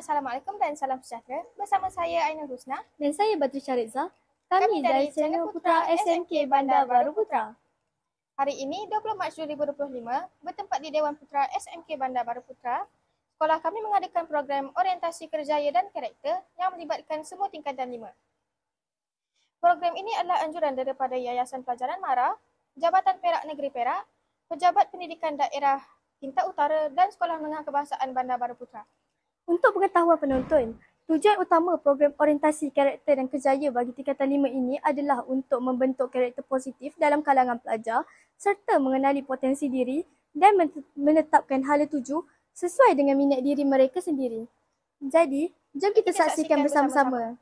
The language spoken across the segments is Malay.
Assalamualaikum dan salam sejahtera. Bersama saya Ainul Husna Dan saya Badri Syariza. Kami Kami dari dari Channel channel Putra Putra SMK SMK Bandar Bandar Baru Baru Putra. Hari ini 20 Mac 2025 bertempat di Dewan Putra SMK Bandar Baru Putra. Sekolah kami mengadakan program orientasi kerjaya dan karakter yang melibatkan semua tingkatan 5. Program ini adalah anjuran daripada Yayasan Pelajaran MARA, Jabatan Perak Negeri Perak, Pejabat Pendidikan Daerah Tingkat Utara dan Sekolah Menengah Kebahasaan Bandar Baru Putra. Untuk pengetahuan penonton, tujuan utama program orientasi karakter dan kerjaya bagi tingkatan 5 ini adalah untuk membentuk karakter positif dalam kalangan pelajar serta mengenali potensi diri dan menetapkan hala tuju sesuai dengan minat diri mereka sendiri. Jadi, jom kita saksikan bersama-sama.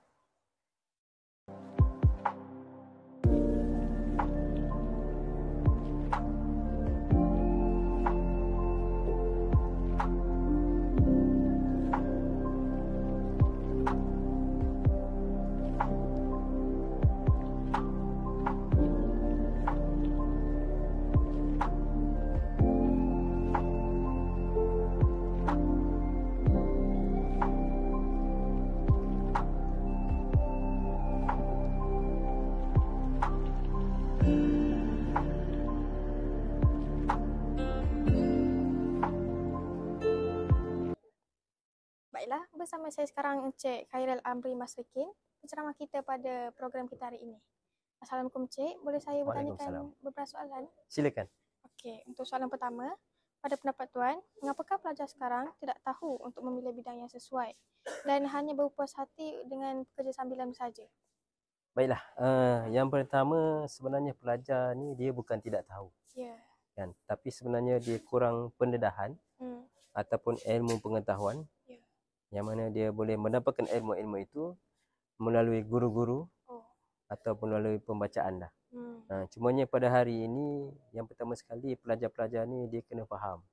Baiklah, bersama saya sekarang Encik Khairil Amri Masrikin, penceramah kita pada program kita hari ini. Assalamualaikum Encik, boleh saya bertanyakan beberapa soalan? Silakan. Okey, untuk soalan pertama, pada pendapat Tuan, mengapakah pelajar sekarang tidak tahu untuk memilih bidang yang sesuai dan hanya berpuas hati dengan kerja sambilan saja? Baiklah, yang pertama sebenarnya pelajar ni dia bukan tidak tahu. Ya. Kan? Tapi sebenarnya dia kurang pendedahan ataupun ilmu pengetahuan. Ya. Yang mana dia boleh mendapatkan ilmu-ilmu itu melalui guru-guru ataupun melalui pembacaan dah. Cumanya pada hari ini yang pertama sekali pelajar-pelajar ni dia kena faham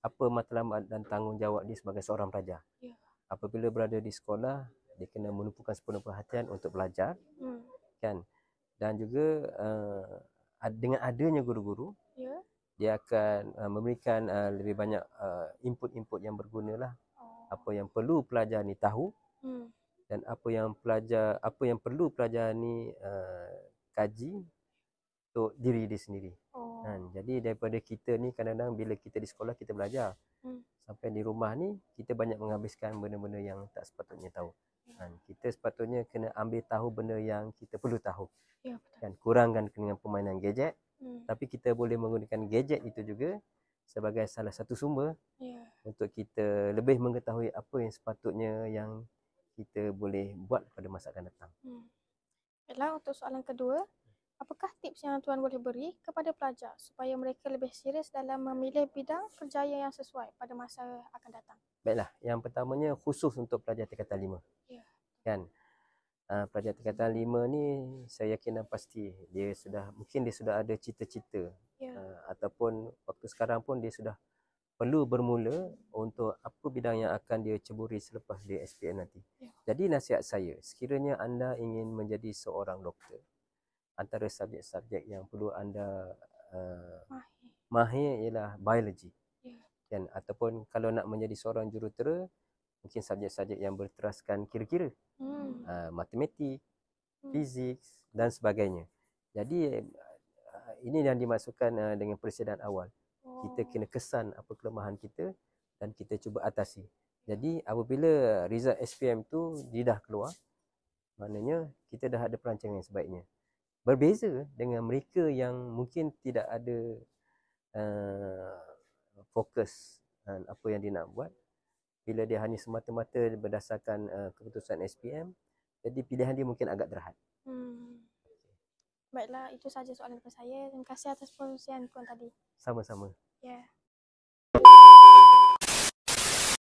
apa matlamat dan tanggungjawab dia sebagai seorang pelajar. Ya. Apabila berada di sekolah, dia kena menumpukan sepenuh perhatian untuk belajar, kan? Dan juga dengan adanya guru-guru, Ya. dia akan memberikan lebih banyak input-input yang berguna lah. Apa yang perlu pelajar ni tahu dan apa yang perlu pelajar ni kaji untuk diri dia sendiri. Jadi daripada kita ni kadang-kadang bila kita di sekolah kita belajar, sampai di rumah ni kita banyak menghabiskan benda-benda yang tak sepatutnya tahu. Kita sepatutnya kena ambil tahu benda yang kita perlu tahu. Ya, betul. Kan kurangkan dengan permainan gadget. Tapi kita boleh menggunakan gadget itu juga sebagai salah satu sumber untuk kita lebih mengetahui apa yang sepatutnya yang kita boleh buat pada masa akan datang. Baiklah, untuk soalan kedua, apakah tips yang Tuan boleh beri kepada pelajar supaya mereka lebih serius dalam memilih bidang kerjaya yang sesuai pada masa akan datang? Baiklah, yang pertamanya khusus untuk pelajar tingkatan 5. Ya. Kan? Pelajar tingkatan 5 ni saya yakin dan pasti mungkin dia sudah ada cita-cita. Ataupun waktu sekarang pun dia sudah perlu bermula untuk apa bidang yang akan dia ceburi selepas dia SPM nanti. Jadi nasihat saya, sekiranya anda ingin menjadi seorang doktor, antara subjek-subjek yang perlu anda mahir ialah biologi. Kan? Ataupun kalau nak menjadi seorang jurutera, mungkin subjek-subjek yang berteraskan kira-kira, matematik, fizik dan sebagainya. Jadi ini yang dimaksudkan dengan persediaan awal. Kita kena kesan apa kelemahan kita dan kita cuba atasi. Jadi apabila result SPM tu dia dah keluar, maknanya kita dah ada perancangan yang sebaiknya. Berbeza dengan mereka yang mungkin tidak ada fokus apa yang dia nak buat. Bila dia hanya semata-mata berdasarkan keputusan SPM, jadi pilihan dia mungkin agak terhad. Baiklah, itu sahaja soalan daripada saya. Terima kasih atas perkongsian Tuan tadi. Sama-sama. Ya.